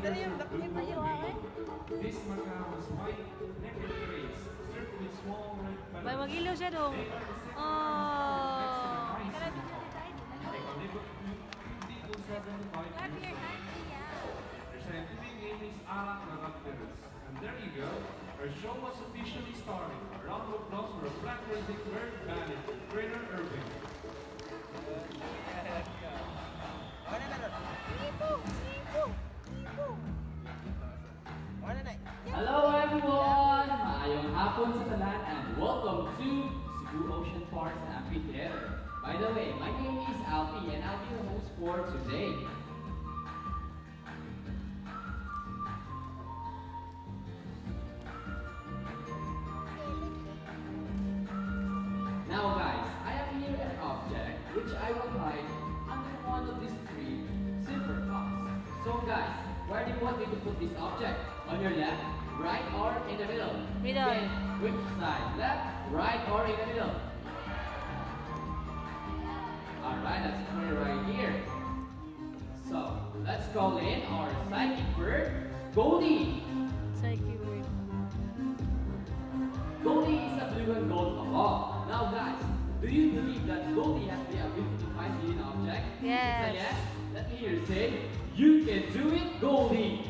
May mag-ilaw siya dong. Oh. And there you go. Our show was officially started. A round of applause for a black racing bird bandit, Trainer Irving. Hello everyone! Maayong hapon sa tanan and welcome to Cebu Ocean Parks Amphitheater. By the way, my name is Alfie and I'll be your host for today. Now guys, I have here an object which I will hide under one of these three silver cups. So guys, where do you want me to put this object? On your left, right, or in the middle? Middle. Again, which side? Left, right, or in the middle? Alright, let's put it right here. So, let's call in our psychic bird, Goldie. Psyche word. Goldie is a blue and gold macaw. Now guys, do you believe that Goldie has the ability to find hidden object? Yes. Say yes. Let me hear you say, you can do it, Goldie.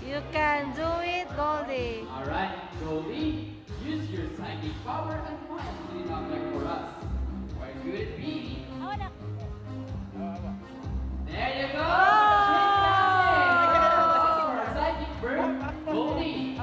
You can do it, Goldie. Alright, Goldie, use your psychic power and find hidden object for us. Where could it be? There you go! Our psychic bird, Goldie.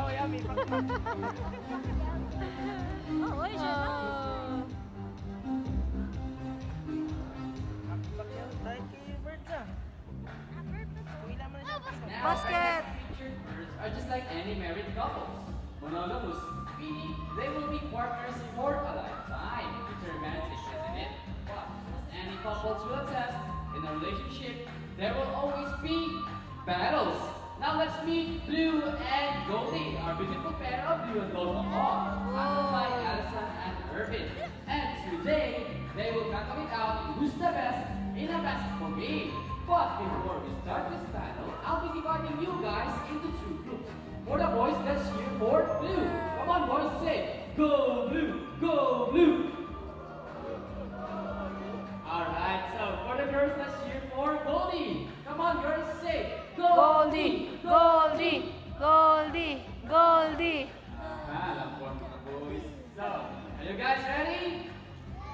Basket. Featured birds are just like any married couples. Monogamous, meaning they will be partners for a lifetime. It's romantic, isn't it? But as any couples will attest, in a relationship, there will always be battles. Now let's meet Blue and Goldie, our beautiful pair of blue and gold macaw, handled by Allison and Irvin. And today, they will battle it out in who's the best in a basketball game. But before we start this battle, I'll be dividing you guys into two groups. For the boys, let's cheer for Blue. Come on, boys, say, go Blue, go Blue. Alright, so for the girls, let's cheer for Goldie. Come on, girls, say, Goldie, Goldie, Goldie, Goldie. Alam po mga boys. So, are you guys ready?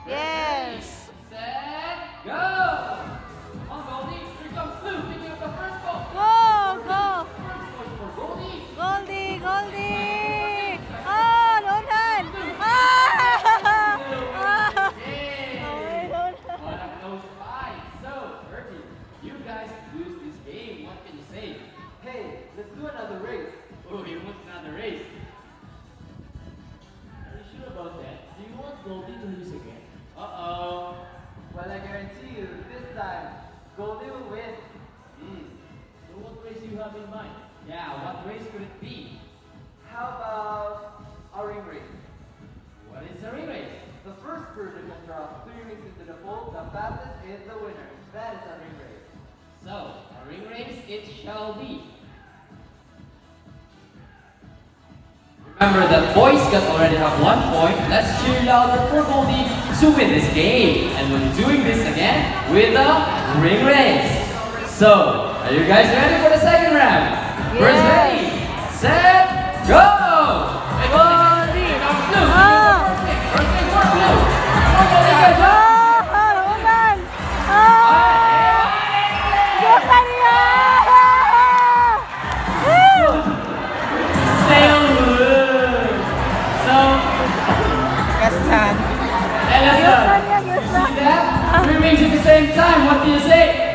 Yes. Set, go! Come on, Goldie. Here comes Blue, picking up the first ball. Go, go. First point for Goldie. Goldie, Goldie. Oh, Lonan. Ah! Yay! What a close fight. So, Irvin, you guys lose this game. What can you say? Hey, let's do another race. Oh, you want another race? Are you sure about that? Do you want Goldie to lose again? Uh-oh. Well, I guarantee you, this time, Goldie will win. So what race do you have in mind? Yeah, what race could it be? How about a ring race? What is a ring race? The first person can drop 3 rings into the pool, the fastest is the winner. That is a ring race. So, a ring race it shall be. Remember that boys can already have 1 point. Let's cheer louder for Goldie to win this game. And we'll be doing this again with a ring race. So, are you guys ready for the second round? First Yes. ready, set, go! Hey, Goldie, here comes Blue. First thing for Blue. Come on, Goldie, guys, up. Lonan. Sailor. So, Kasan. Ellison, you see that? 3 rings at the same time. What do you say?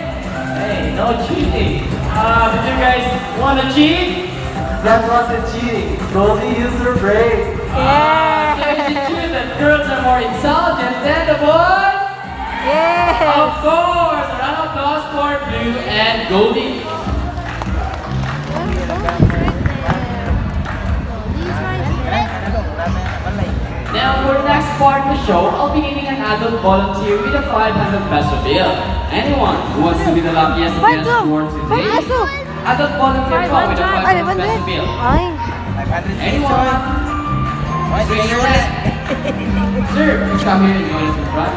Hey, no cheating. Did you guys want to cheat? That wasn't cheating. Goldie used her brain. Yeah. So is it true that girls are more intelligent than the boys? Yes. Of course. A round of applause for Blue and Goldie. Now for the next part of the show, I'll be giving an adult volunteer with a 500 peso bill. Anyone who wants to be the luckiest guest for today? Adult volunteer call with a 500 peso bill. Ay. 500 Anyone? Raise your hand. Sir, please come here and join us in front.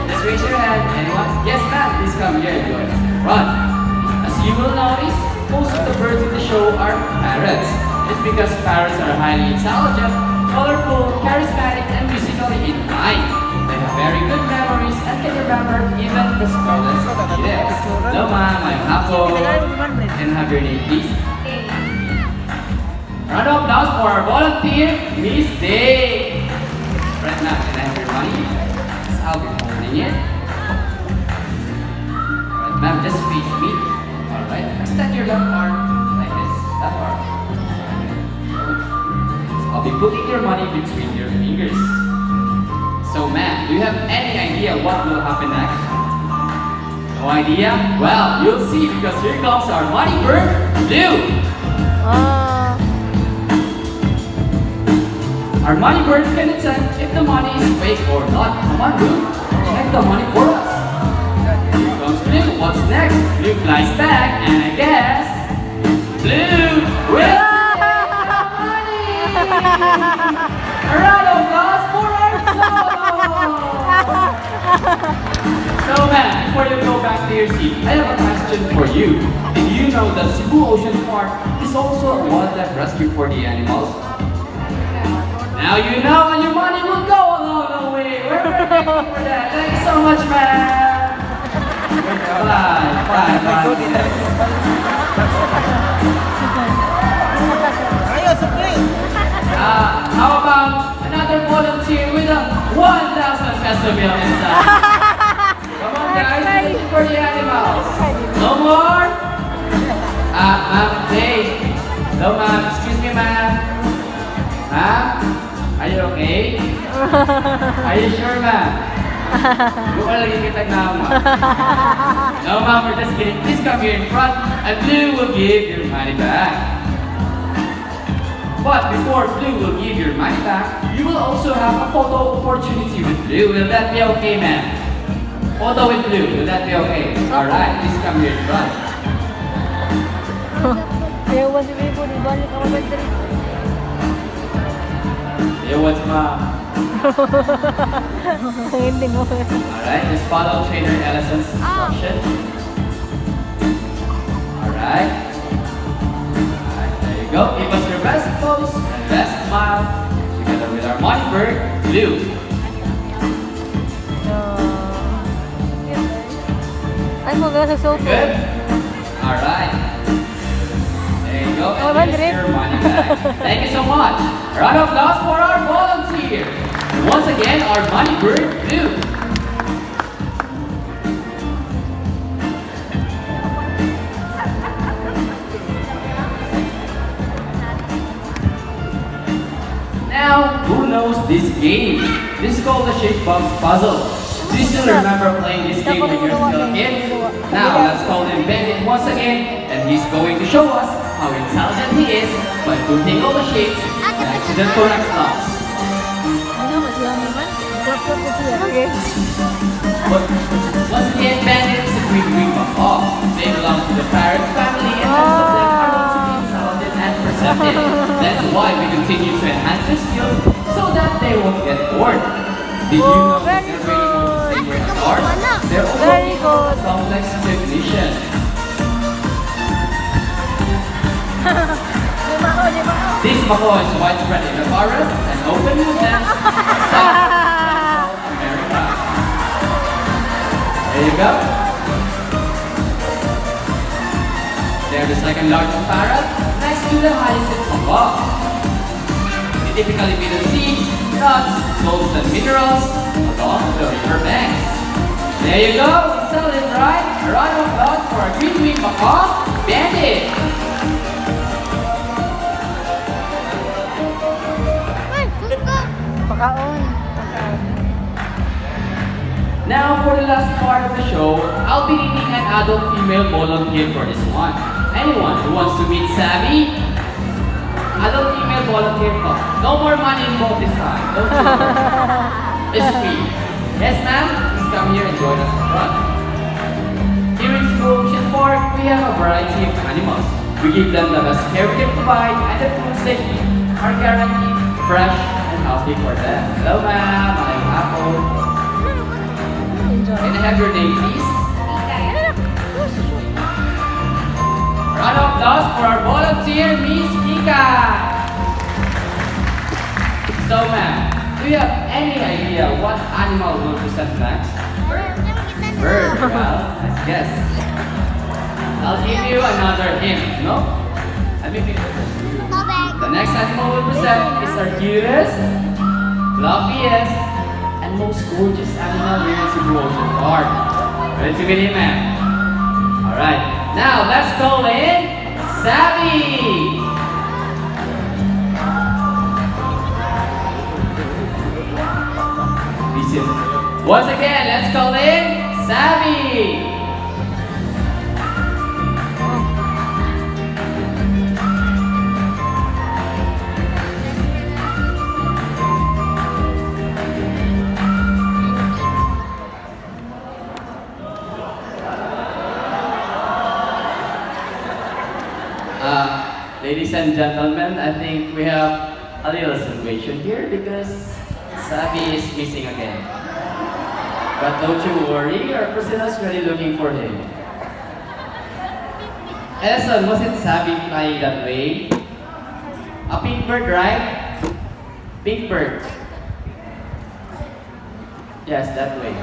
Just raise your hand. Anyone? Yes, ma'am. Please come here and join us in front. As you will notice, most of the birds in the show are parrots. It's because parrots are highly intelligent, colorful, charismatic, and musically inclined. They have very good memories and can remember even the smallest details. Hello, ma'am. I'm Hapo. Can I have your name, please? Round of applause for our volunteer, Miss Day. Right now, can I have your money? Yes, I'll be holding it. Alright, ma'am, just face me. Alright, extend your left arm like this. Left arm. So I'll be putting your money between your fingers. So, ma'am, do you have any idea what will happen next? No idea? Well, you'll see because here comes our money bird, Blue. Our money bird can detect if the money is fake or not. Come on, Blue. Check the money for us. Here comes Blue. What's next? Blue flies back, and I guess Blue will take the money. A round of applause for our solo. So, man, before you go back to your seat, I have a question for you. Did you know that Cebu Ocean Park is also a wildlife rescue for the animals? Now you know, and your money will go a long way. We're very grateful for that. Thank you so much, man. Bye. How about another volunteer with a 1,000 peso bill inside? Come on, guys. This is for the animals. No more? Ma'am, hey. Hello, ma'am. Excuse me, ma'am. Ma'am? Are you okay? Are you sure, ma'am? Bukan lagi kita nama. No, ma'am, we're just kidding. Please come here in front, and Blue will give your money back. But before Blue will give your money back, you will also have a photo opportunity with Blue. Will that be okay, ma'am? Photo with Blue. Will that be okay? Alright, please come here in front. Ewan si Bibo, di balik ako ba dito? What's ma'am? Hindi mo. Alright, just follow Trainer Ellison's instruction. Alright. Alright, there you go. Give us your best pose and best smile together with our money bird, Blue. Ay, maganda sa sofa. Good? Alright. There you go. And here's your money back. Thank you so much. A round of applause for our volunteer. And once again, our money bird, Blue. Now, who knows this game? This is called the Shape Box Puzzle. Do you still remember playing this game when you're still a kid? Now, let's call him Bandit once again, and he's going to show us how intelligent he is by putting all the shapes next to the correct slots. But once again, Bandit is a green macaw. They belong to the parrot family, and most of them are known to be intelligent and perceptive. That's why we continue to enhance their skills so that they won't get bored. Did you know that they're really good at stars? They're also Very good. complex cognition. This macaw is widespread in the forest and open woodlands of South America. There you go. They're the second largest parrot next to the hyacinth macaw. They typically feed on seeds, nuts, salts, and minerals along the river banks. There you go. Intelligent, right? A round of applause for our green-winged macaw, Bandit. Pakaon. Now, for the last part of the show, I'll be needing an adult female volunteer for this one. Anyone who wants to meet Savvy? Adult female volunteer po. No more money involved this time. Don't you worry. It's free. Yes, ma'am? Please come here and join us in front. Here in Cebu Ocean Park, we have a variety variety of animals. We give them the best care we can provide, and the foods they eat are guaranteed fresh and healthy for them. Hello, ma'am. I'm Apple. Enjoy. Can I have your name, please? Round of applause for our volunteer, Miss Kika. So, ma'am, do you have any idea what animal will present next? Bird. Well, let's guess. I'll give you another hint, no? Let me pick the first. The next animal we'll present is our cutest, fluffiest, and most gorgeous animal here in Cebu Ocean Park. Ready to meet him, ma'am? Alright, now let's call in Savvy! Once again, let's call in Savvy! Ladies and gentlemen, I think we have a little situation here because Savvy is missing again. But don't you worry, our president is really looking for him. Edison, wasn't Savvy flying that way? A pink bird, right? Pink bird. Yes, that way.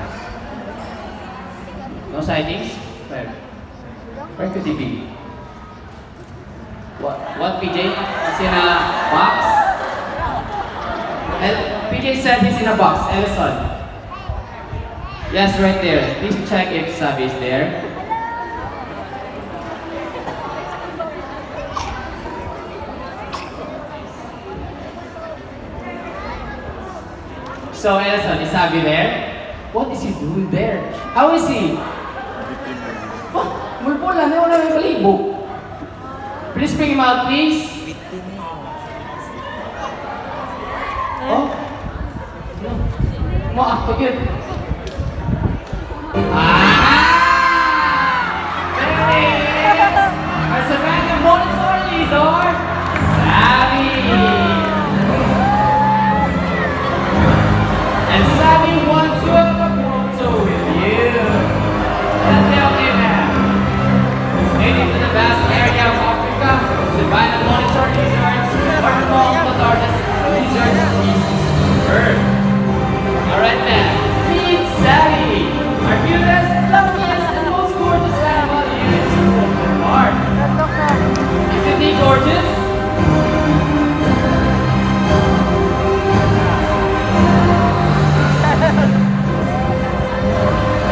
No sightings? Where could he be? What PJ? He's in a box? PJ said he's in a box. Ellison. Yes, right there. Please check if Savvy is there. So, Ellison, is Savvy there? What is he doing there? How is he? What? Mulpula na wala may palibog. Please bring him out, please. Oh? Mo ako yun. There it is! Our Savannah Montessori Resort, Savvy! And Savvy wants to have a photo with you. And tell me that. Heading to the vast area of Africa, Savannah Montessori Resorts are among the largest lizard species on Earth. Alright then, meet Savvy, our cutest, loveliest, and most gorgeous animal here in Cebu Park. Isn't he gorgeous?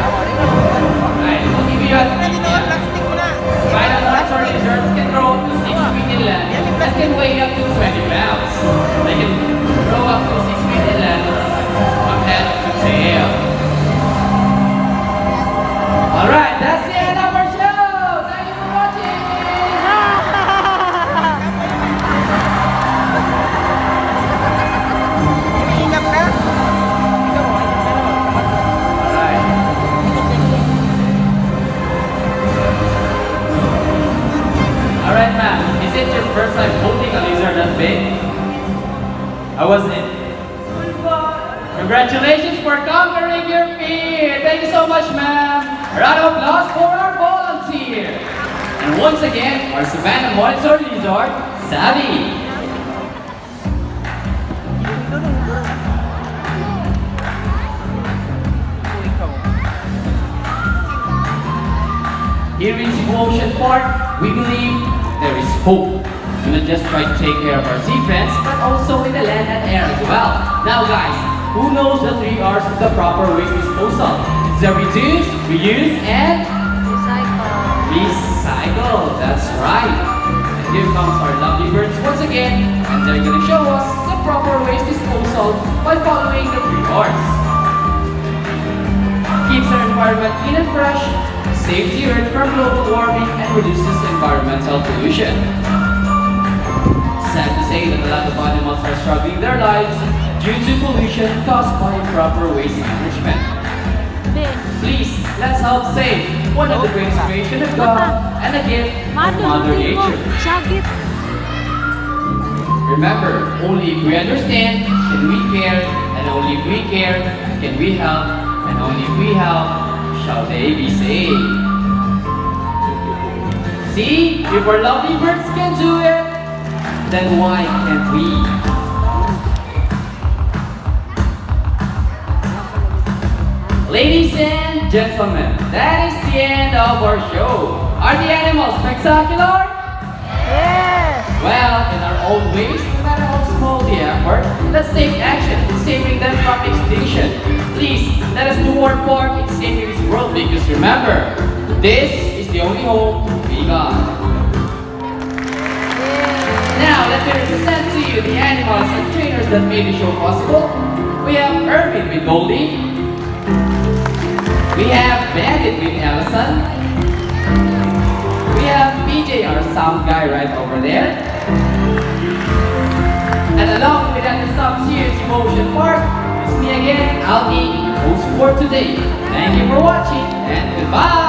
Alright, I'll give you a Savannah Montessori Resorts can grow up to 6 feet in length and can weigh up to 20 pounds. They can grow up to 6 feet in length from head to tail. Alright, that's the end of our show! Thank you for watching! Alright. Alright, ma'am. Is it your first time holding a lizard that big? How was it? Congratulations for conquering your fear! Thank you so much, ma'am! A round of applause for our volunteer! And once again, our Savannah Montessori Resort, Savvy! Here in Cebu Ocean Park, we believe there is hope. We not just try to take care of our sea friends, but also in the land and air as well. Now guys, who knows the 3 R's of the proper waste disposal? It's the reduce, reuse, and recycle. That's right. And here comes our lovely birds once again, and they're gonna show us the proper waste disposal by following the 3 R's. Keeps our environment clean and fresh, saves the earth from global warming, and reduces environmental pollution. Sad to say that a lot of animals are struggling their lives due to pollution caused by improper waste management. Be. Please, let's help save one of the greatest creation of God and a gift of Mother Nature. Syagit. Remember, only if we understand can we care, and only if we care can we help, and only if we help shall they be saved. See, if our lovely birds can do it, then why can't we? Ladies and gentlemen, that is the end of our show. Are the animals spectacular? Yes. Well, in our own ways, no matter how small the effort, let's take action in saving them from extinction. Please, let us do our part in saving this world because remember, this is the only home we got. Now, let me represent to you the animals and trainers that made the show possible. We have Irvin with Goldie. We have Bandit with Ellison. We have PJ, our sound guy right over there. And along with that, the Stop Cheers Emotion Part, it's me again, Alvin, host for today. Thank you for watching and goodbye!